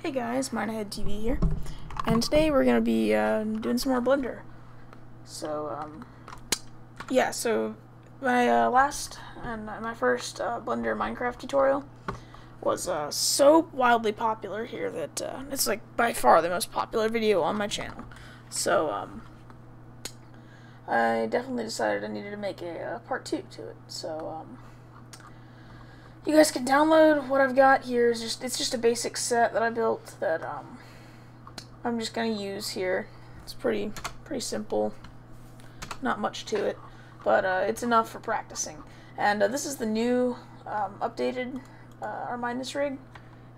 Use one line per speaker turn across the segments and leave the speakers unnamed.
Hey guys, Minehead TV here, and today we're gonna be doing some more Blender. So so my last and my first Blender Minecraft tutorial was so wildly popular here that it's like by far the most popular video on my channel. So I definitely decided I needed to make a part 2 to it. So you guys can download what I've got here. It's just a basic set that I built that I'm just gonna use here. It's pretty simple, not much to it, but it's enough for practicing. And this is the new updated R- rig,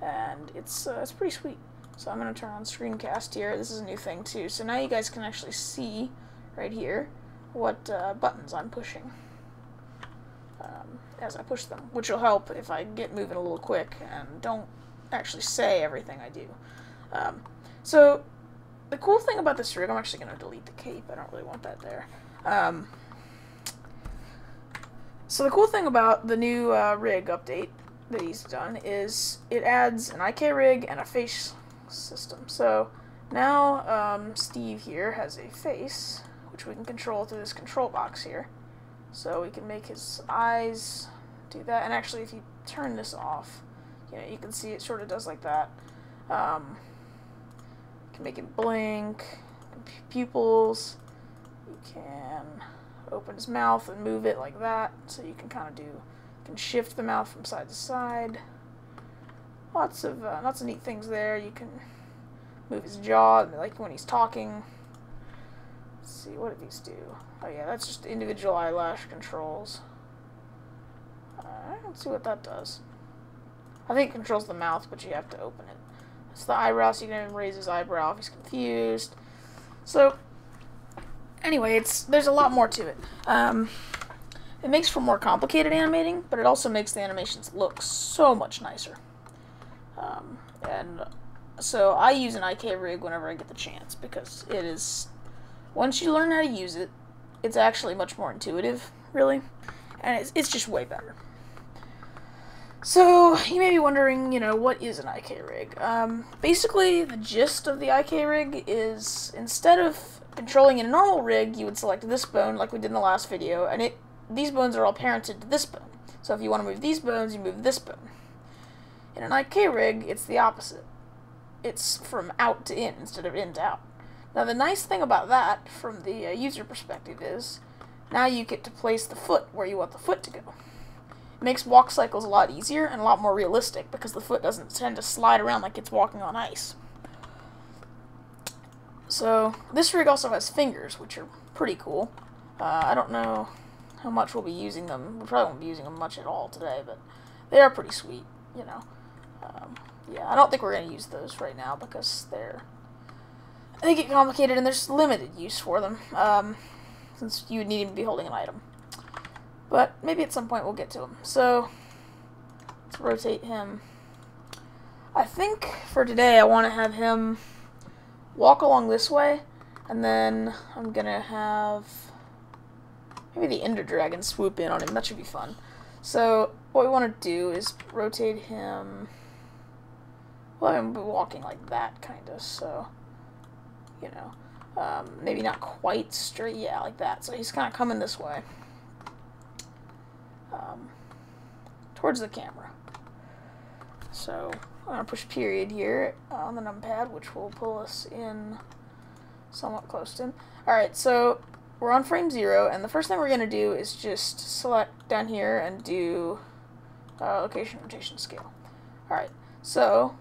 and it's pretty sweet. So I'm gonna turn on screencast here. This is a new thing too. So now you guys can actually see right here what buttons I'm pushing as I push them, which will help if I get moving a little quick and don't actually say everything I do. So the cool thing about this rig, I'm actually going to delete the cape. I don't really want that there. So the cool thing about the new rig update that he's done is it adds an IK rig and a face system. So now Steve here has a face, which we can control through this control box here. So we can make his eyes do that, and actually if you turn this off, you can see it sort of does like that. You can make it blink, pupils, you can open his mouth and move it like that, so you can kind of you can shift the mouth from side to side. Lots of neat things there. You can move his jaw, like when he's talking. Let's see, what do these do? Oh yeah, that's just individual eyelash controls. Let's see what that does. I think it controls the mouth, but you have to open it. It's the eyebrow, so you can even raise his eyebrow if he's confused. So, anyway, there's a lot more to it. It makes for more complicated animating, but it also makes the animations look so much nicer. And so I use an IK rig whenever I get the chance, because it is, once you learn how to use it, it's actually much more intuitive, really, and it's just way better. So, you may be wondering, what is an IK rig? Basically, the gist of the IK rig is, instead of controlling in a normal rig, you would select this bone, like we did in the last video, and these bones are all parented to this bone. So if you want to move these bones, you move this bone. In an IK rig, it's the opposite. It's from out to in, instead of in to out. Now, the nice thing about that, from the user perspective, is now you get to place the foot where you want the foot to go. It makes walk cycles a lot easier and a lot more realistic, because the foot doesn't tend to slide around like it's walking on ice. So, this rig also has fingers, which are pretty cool. I don't know how much we'll be using them. We probably won't be using them much at all today, but they are pretty sweet, yeah, I don't think we're going to use those right now, because they get complicated and there's limited use for them, since you would need to be holding an item. But maybe at some point we'll get to him. So, let's rotate him. I think for today I want to have him walk along this way, and then I'm going to have maybe the Ender Dragon swoop in on him. That should be fun. So, what we want to do is rotate him. Well, I'm walking like that, kind of, so, maybe not quite straight, yeah, like that. So he's kind of coming this way, towards the camera. So I'm going to push period here on the numpad, which will pull us in somewhat close to him. Alright, so we're on frame 0, and the first thing we're going to do is just select down here and do location, rotation, scale. Alright, so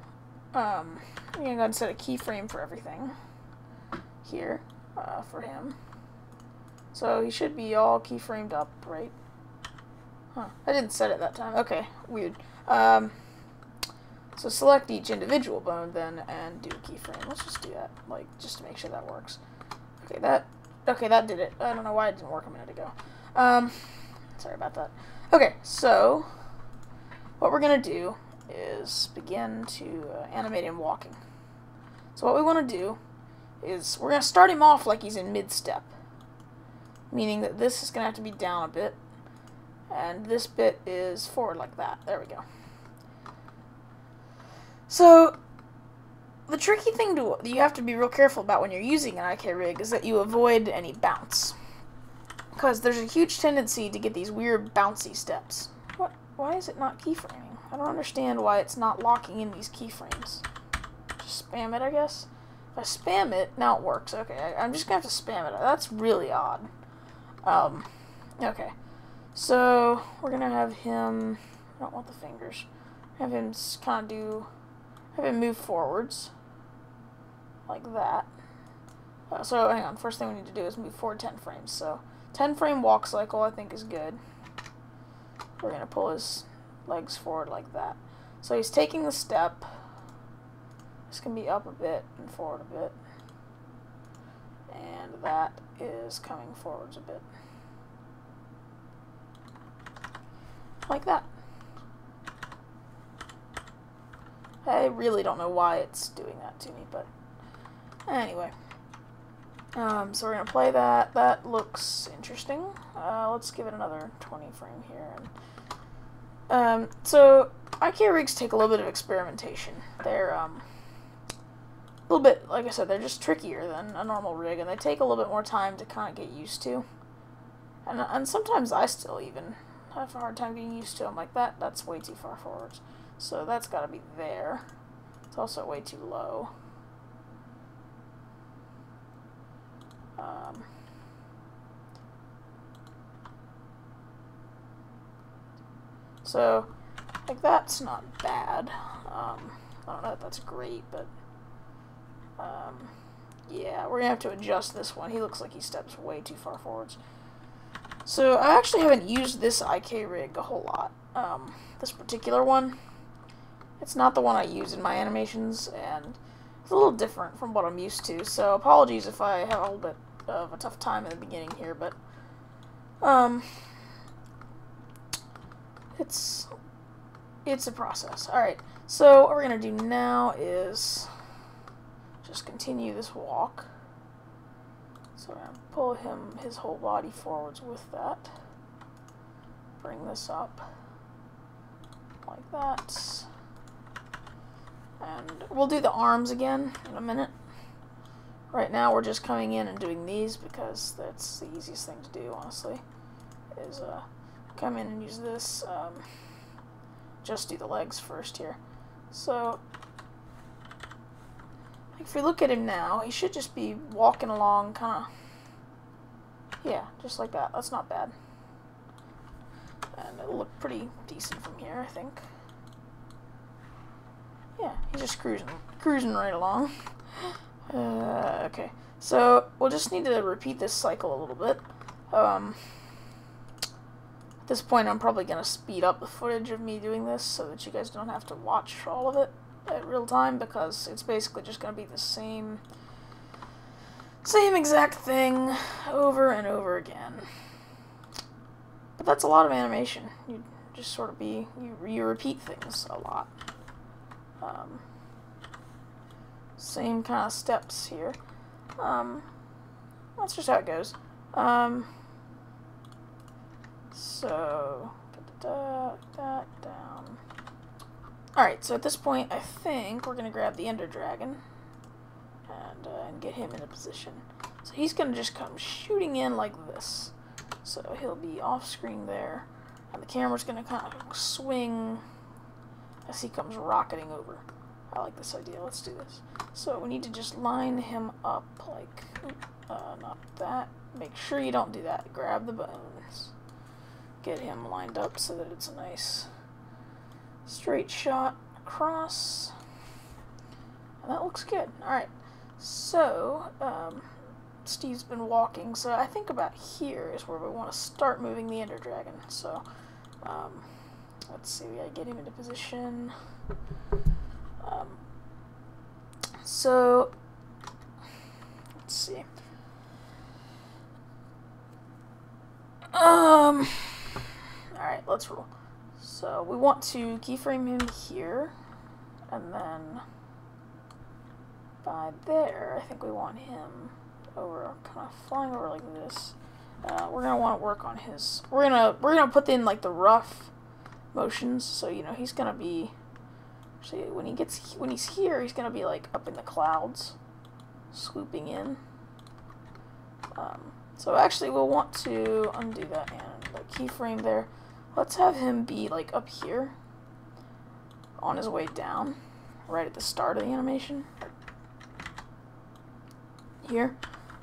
I'm going to go ahead and set a keyframe for everything here for him. So he should be all keyframed up, right? Huh, I didn't set it that time. Okay, weird. So select each individual bone then and do a keyframe. Let's just do that, just to make sure that works. Okay, that did it. I don't know why it didn't work a minute ago. Sorry about that. Okay, so what we're going to do is begin to animate him walking. So what we want to do is we're going to start him off like he's in mid-step, meaning that this is going to have to be down a bit, and this bit is forward like that. There we go. So the tricky thing you have to be real careful about when you're using an IK rig is that you avoid any bounce. Because there's a huge tendency to get these weird bouncy steps. What? Why is it not keyframing? I don't understand why it's not locking in these keyframes. Just spam it, I guess. If I spam it, now it works. Okay, I'm just going to have to spam it. That's really odd. Okay. So, we're going to have him... I don't want the fingers. Have him kind of have him move forwards. Like that. So, hang on. First thing we need to do is move forward 10 frames. So, 10 frame walk cycle I think is good. We're going to pull his legs forward like that. So, he's taking the step. This can be up a bit and forward a bit. And that is coming forwards a bit. Like that. I really don't know why it's doing that to me, but anyway. So we're going to play that. That looks interesting. Let's give it another 20 frame here. So IK rigs take a little bit of experimentation. They're a little bit, like I said, they're just trickier than a normal rig, and they take a little bit more time to kind of get used to. And sometimes I still even have a hard time getting used to them. Like that's way too far forwards. So that's got to be there. It's also way too low. So, like, that's not bad. I don't know if that's great, but yeah, we're gonna have to adjust this one. He looks like he steps way too far forwards. So I actually haven't used this IK rig a whole lot. This particular one, it's not the one I use in my animations, and it's a little different from what I'm used to. So apologies if I have a little bit of a tough time in the beginning here, but it's a process. All right. So what we're gonna do now is just continue this walk. So we're gonna pull his whole body forwards with that. Bring this up like that. And we'll do the arms again in a minute. Right now we're just coming in and doing these because that's the easiest thing to do, honestly. Is come in and use this. Just do the legs first here. So if we look at him now, he should just be walking along kind of, yeah, just like that. That's not bad. And it'll look pretty decent from here, I think. Yeah, he's just cruising right along. Okay, so we'll just need to repeat this cycle a little bit. At this point, I'm probably going to speed up the footage of me doing this so that you guys don't have to watch all of it at real time, because it's basically just going to be the same exact thing over and over again. But that's a lot of animation. You just sort of you repeat things a lot. Same kind of steps here. That's just how it goes. So put that down. Alright, so at this point, I think we're going to grab the Ender Dragon and get him in a position. So he's going to just come shooting in like this. So he'll be off screen there, and the camera's going to kind of swing as he comes rocketing over. I like this idea. Let's do this. So we need to just line him up like, not that. Make sure you don't do that. Grab the bones. Get him lined up so that it's a nice straight shot across. And that looks good. Alright. So, Steve's been walking, so I think about here is where we want to start moving the Ender Dragon. So, let's see, we gotta get him into position. So, let's see. Alright, let's roll. So, we want to keyframe him here, and then by there, I think we want him over, kind of flying over like this. We're gonna want to work on his. We're gonna put in like the rough motions, so you know he's gonna be See, when he's here, he's gonna be like up in the clouds, swooping in. So actually, we'll want to undo that and the keyframe there. Let's have him be like up here, on his way down, right at the start of the animation. Here,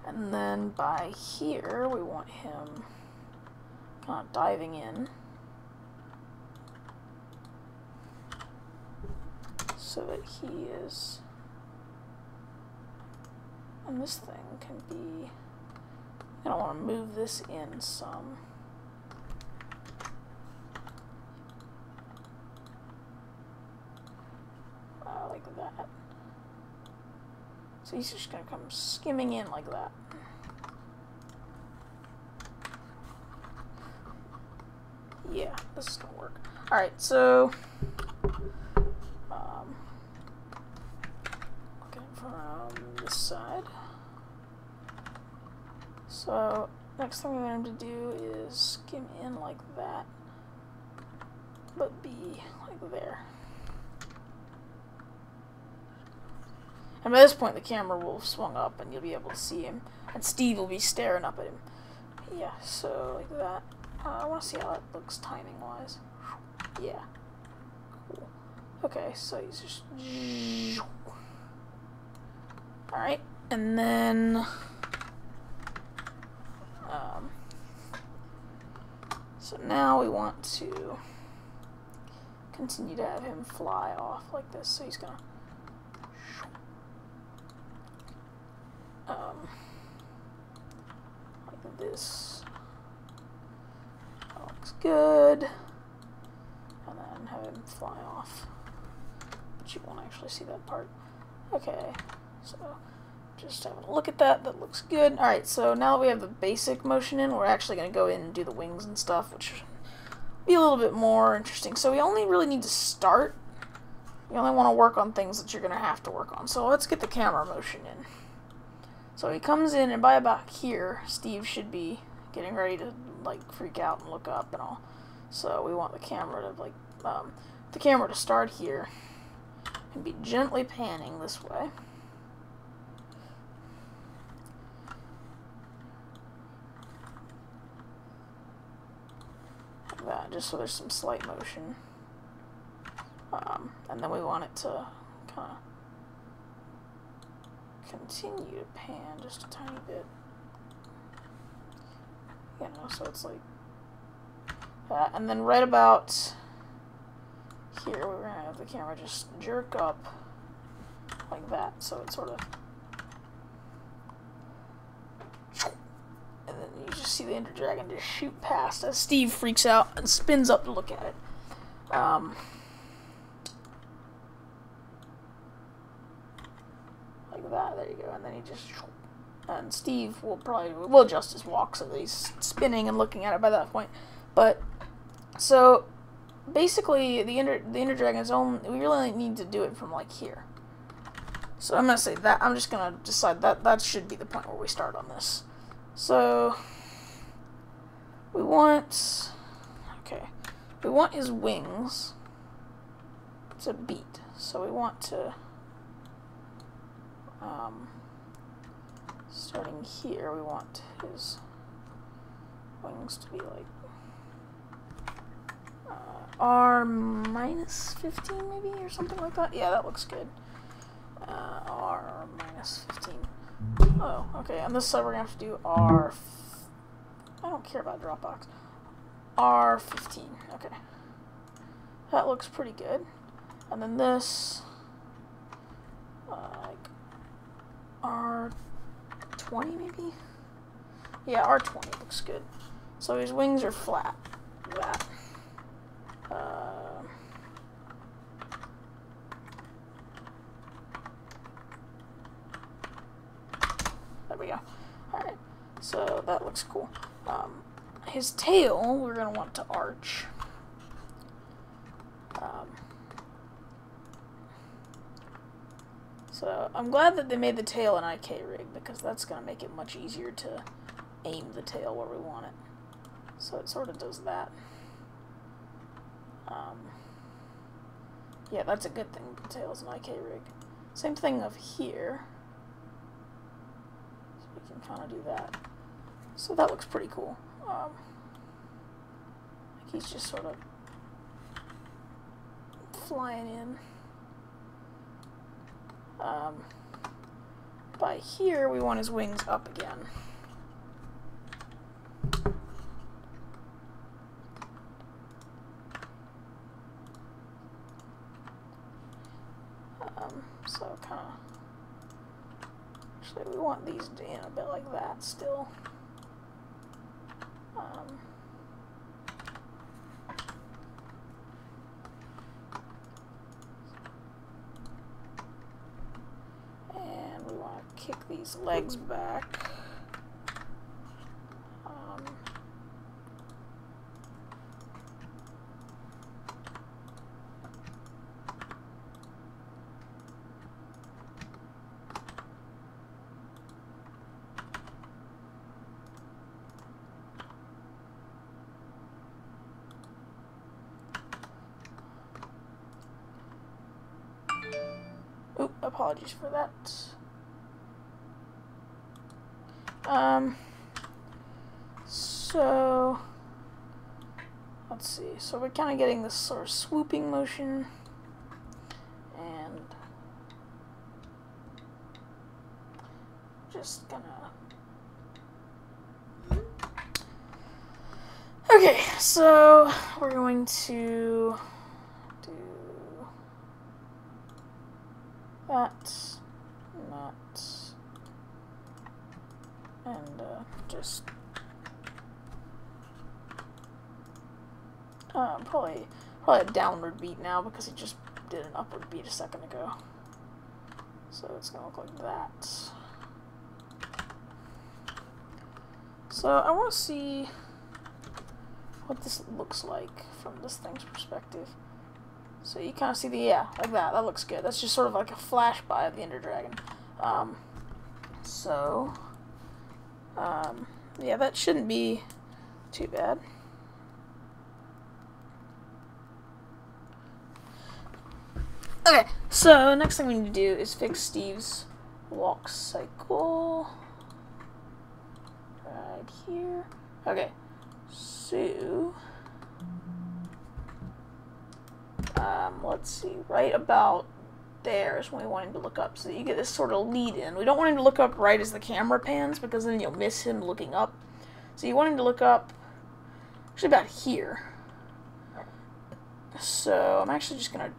and then by here, we want him kind of diving in, so that he is, and this thing can be, I don't want to move this in some. Like that. So he's just going to come skimming in like that. Yeah, this is going to work. Alright, so looking from this side. So next thing we want him to do is skim in like that, but be like there. And by this point, the camera will have swung up, and you'll be able to see him, and Steve will be staring up at him. Yeah, so like that. I want to see how that looks timing-wise. Yeah. Cool. Okay, so he's just... Alright, and then... so now we want to continue to have him fly off like this. So he's gonna... like this. That looks good. And then have him fly off. But you won't actually see that part. Okay, so just having a look at that. That looks good. Alright, so now that we have the basic motion in, we're actually going to go in and do the wings and stuff, which will be a little bit more interesting. So we only really need to start. You only want to work on things that you're going to have to work on. So let's get the camera motion in. So he comes in, and by about here, Steve should be getting ready to like freak out and look up and all. So we want the camera to start here and be gently panning this way. Like that, just so there's some slight motion. And then we want it to kind of continue to pan just a tiny bit. You know, so it's like that. And then right about here, we're going to have the camera just jerk up like that. So it's sort of... And then you just see the Ender Dragon just shoot past as Steve freaks out and spins up to look at it. Like that, there you go, and then he just, and Steve will adjust his walk so that he's spinning and looking at it by that point. But so basically, the Ender Dragon's own, we really need to do it from like here. So I'm gonna say that I'm just gonna decide that should be the point where we start on this. So we want his wings to beat. So we want to. Starting here, we want his wings to be like R minus 15 maybe, or something like that. Yeah, that looks good. R minus 15. Oh, okay, on this side we're going to have to do R... I don't care about Dropbox. R15, okay. That looks pretty good. And then this... like R20 maybe? Yeah, R20 looks good. So his wings are flat. That. There we go. Alright, so that looks cool. His tail, we're going to want to arch. So I'm glad that they made the tail an IK rig, because that's going to make it much easier to aim the tail where we want it. So it sort of does that. Yeah, that's a good thing. The tail's an IK rig. Same thing of here. So we can kind of do that. So that looks pretty cool. Like he's just sort of flying in. By here, we want his wings up again. So kind of, actually we want these in a bit like that still. And we want to kick these legs back. Oop, apologies for that. So let's see. So we're kind of getting this sort of swooping motion, and just gonna. Okay, so we're going to do that, and just probably a downward beat now because he just did an upward beat a second ago. So it's gonna look like that. So I want to see what this looks like from this thing's perspective. So you kind of see the, yeah, like that. That looks good. That's just sort of like a flash by of the Ender Dragon. Yeah, that shouldn't be too bad. Okay, so next thing we need to do is fix Steve's walk cycle. Right here. Okay, so let's see, right about there is when we want him to look up, so that you get this sort of lead in. We don't want him to look up right as the camera pans, because then you'll miss him looking up. So you want him to look up, actually about here. So I'm actually just going to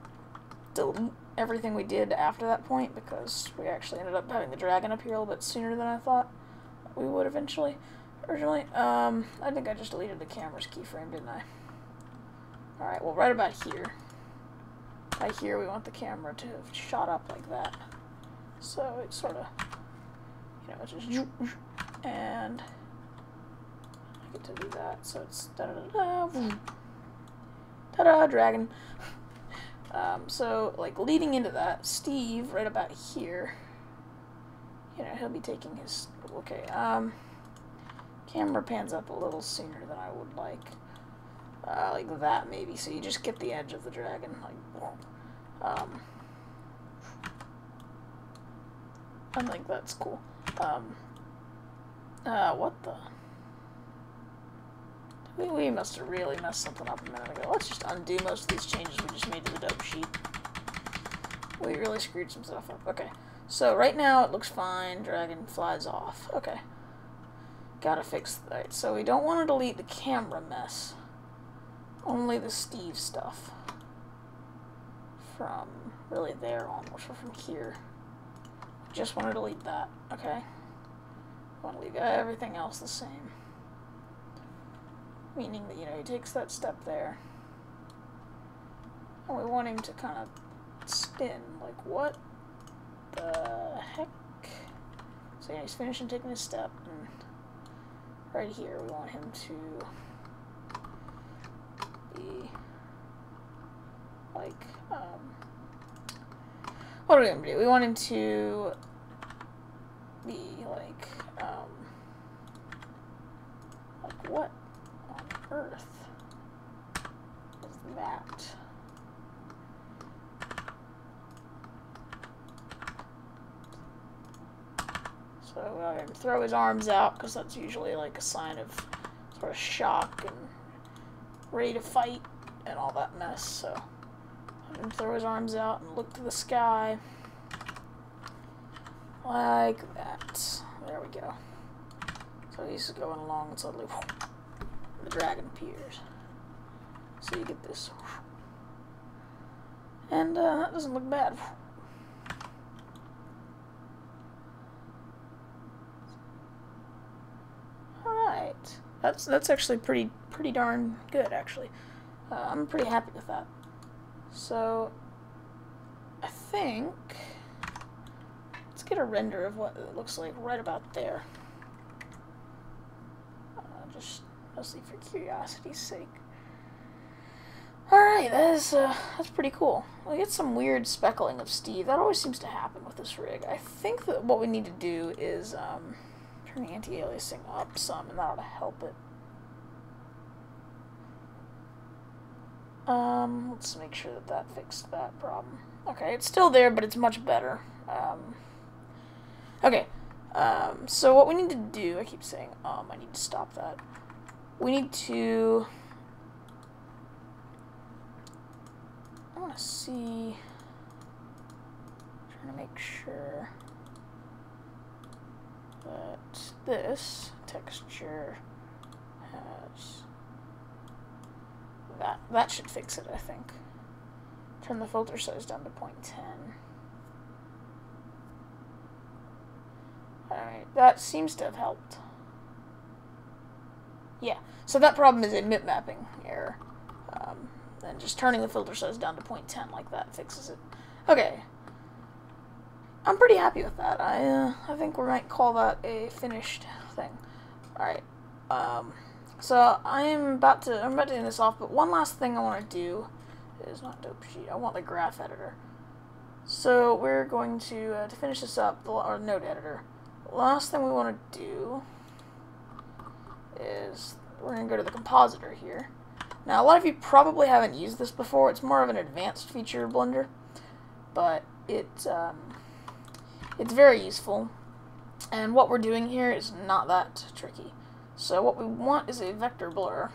delete everything we did after that point, because we actually ended up having the dragon up here a little bit sooner than I thought we would originally. I think I just deleted the camera's keyframe, didn't I? Alright, well right about here. Right here we want the camera to have shot up like that. So it's sort of, you know, it's just, and I get to do that, so it's da-da-da-da, ta-da, dragon. So, like, leading into that, Steve, right about here, you know, he'll be taking his, okay, camera pans up a little sooner than I would like that maybe, so you just get the edge of the dragon, like, I think that's cool. What the? We must have really messed something up a minute ago. Let's just undo most of these changes we just made to the dope sheet. We really screwed some stuff up. Okay, so right now it looks fine. Dragon flies off. Okay. Gotta fix that. So we don't want to delete the camera mess. Only the Steve stuff. From really there onwards, or from here. Just want to delete that. Okay. Want to leave everything else the same. Meaning that, you know, he takes that step there. And we want him to kind of spin. Like, what the heck? So yeah, he's finishing taking his step. And right here, we want him to be like, what are we going to do? We want him to be like what on earth is that? have him throw his arms out, because that's usually like a sign of sort of shock and ready to fight and all that mess. So have him throw his arms out and look to the sky. Like that. There we go. So he's going along and suddenly the dragon appears. So you get this. And that doesn't look bad. Alright. That's actually pretty darn good, actually. I'm pretty happy with that. So I think let's get a render of what it looks like right about there. Just mostly for curiosity's sake. Alright, that's pretty cool. We get some weird speckling of Steve. That always seems to happen with this rig. I think that what we need to do is turn the anti-aliasing up some, and that ought to help it. Let's make sure that fixed that problem. Okay, it's still there, but it's much better. Okay, so what we need to do, I keep saying, I need to stop that. We need to, I want to see, trying to make sure that this texture has, that should fix it, I think. Turn the filter size down to 0.10. Alright, that seems to have helped. Yeah, so that problem is a mip mapping error. And just turning the filter size down to 0.10 like that fixes it. Okay. I'm pretty happy with that. I think we might call that a finished thing. Alright. So I'm about to end this off, but one last thing I want to do is not dope sheet. I want the graph editor. So we're going to finish this up, or node editor. Last thing we want to do is we're going to go to the compositor here. Now, a lot of you probably haven't used this before. It's more of an advanced feature of Blender, but it's very useful. And what we're doing here is not that tricky. So what we want is a vector blur,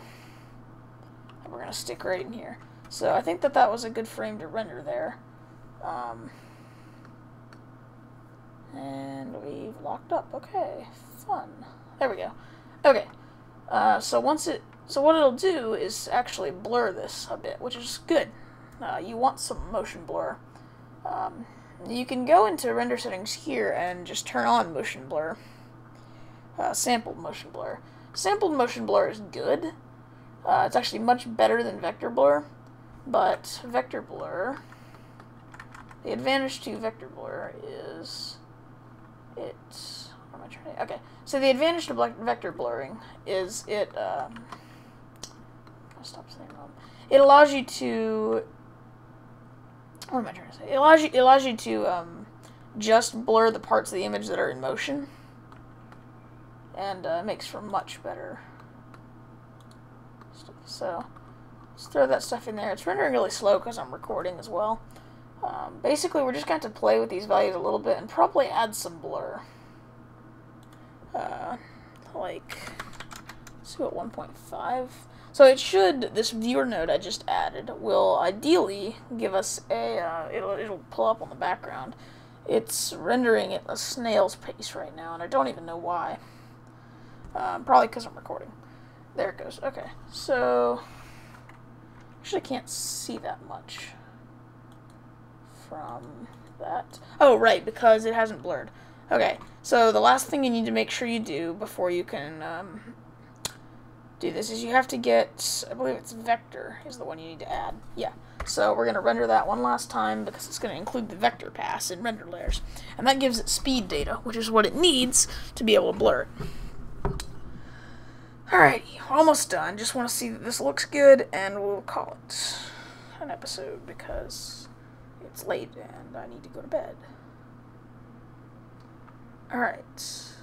and we're going to stick right in here. So I think that was a good frame to render there. And we've locked up. Okay, fun. There we go. Okay, so what it'll do is actually blur this a bit, which is good. You want some motion blur. You can go into render settings here and just turn on motion blur. Sampled motion blur. Sampled motion blur is good. It's actually much better than vector blur, but vector blur, the advantage to vector blur is okay, so the advantage to vector blurring is I'll stop saying wrong. It allows you to, what am I trying to say? It allows you to just blur the parts of the image that are in motion, and makes for much better stuff. So let's throw that stuff in there. It's rendering really slow because I'm recording as well. Basically, we're just going to play with these values a little bit and probably add some blur. Like, let's do it 1.5. So it should, this viewer node I just added will ideally give us a, it'll pull up on the background. It's rendering at a snail's pace right now, and I don't even know why. Probably because I'm recording. There it goes. Okay, so actually can't see that much from that. Oh, right, because it hasn't blurred. Okay, so the last thing you need to make sure you do before you can do this is you have to get, I believe it's vector is the one you need to add. Yeah, so we're going to render that one last time because it's going to include the vector pass in render layers. And that gives it speed data, which is what it needs to be able to blur it. Alrighty, almost done. Just want to see that this looks good, and we'll call it an episode because it's late and I need to go to bed. Alright,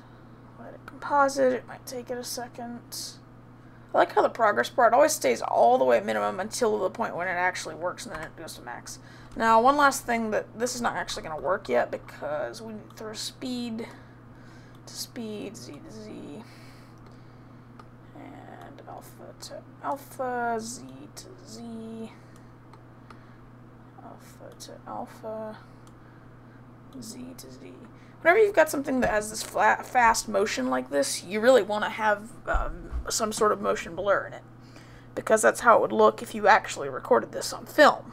let it composite. It might take it a second. I like how the progress bar, it always stays all the way at minimum until the point when it actually works, and then it goes to max. Now, one last thing, that this is not actually going to work yet because we need to throw speed to speed, Z to Z, and alpha to alpha, Z to Z, alpha to alpha, Z to Z. Whenever you've got something that has this fast motion like this, you really want to have some sort of motion blur in it, because that's how it would look if you actually recorded this on film.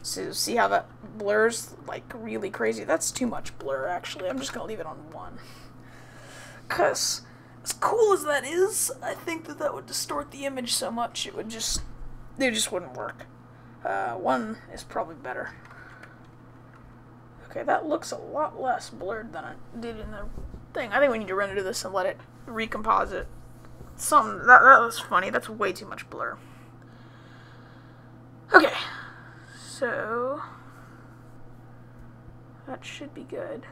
So see how that blurs like really crazy? That's too much blur, actually. I'm just going to leave it on 1. Because as cool as that is, I think that would distort the image so much it just wouldn't work. 1 is probably better. Okay, that looks a lot less blurred than it did in the thing. I think we need to render this and let it recomposite. That was funny. That's way too much blur. Okay. So that should be good.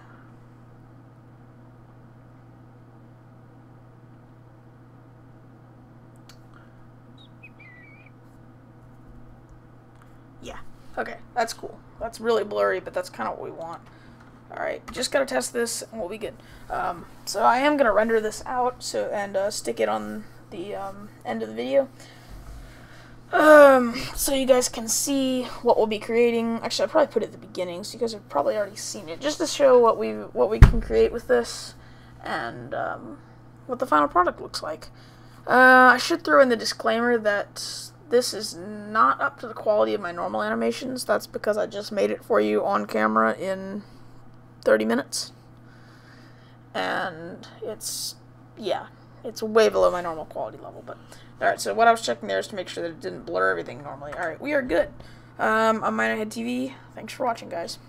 Yeah. Okay, that's cool. That's really blurry, but that's kind of what we want. Alright, just gotta test this and we'll be good. So I am gonna render this out and stick it on the end of the video. So you guys can see what we'll be creating. Actually, I'll probably put it at the beginning, so you guys have probably already seen it, just to show what we can create with this, and what the final product looks like. I should throw in the disclaimer that this is not up to the quality of my normal animations. That's because I just made it for you on camera in 30 minutes, and it's way below my normal quality level, but alright, so what I was checking there is to make sure that it didn't blur everything normally. Alright, we are good. I'm Minerhead TV. Thanks for watching, guys.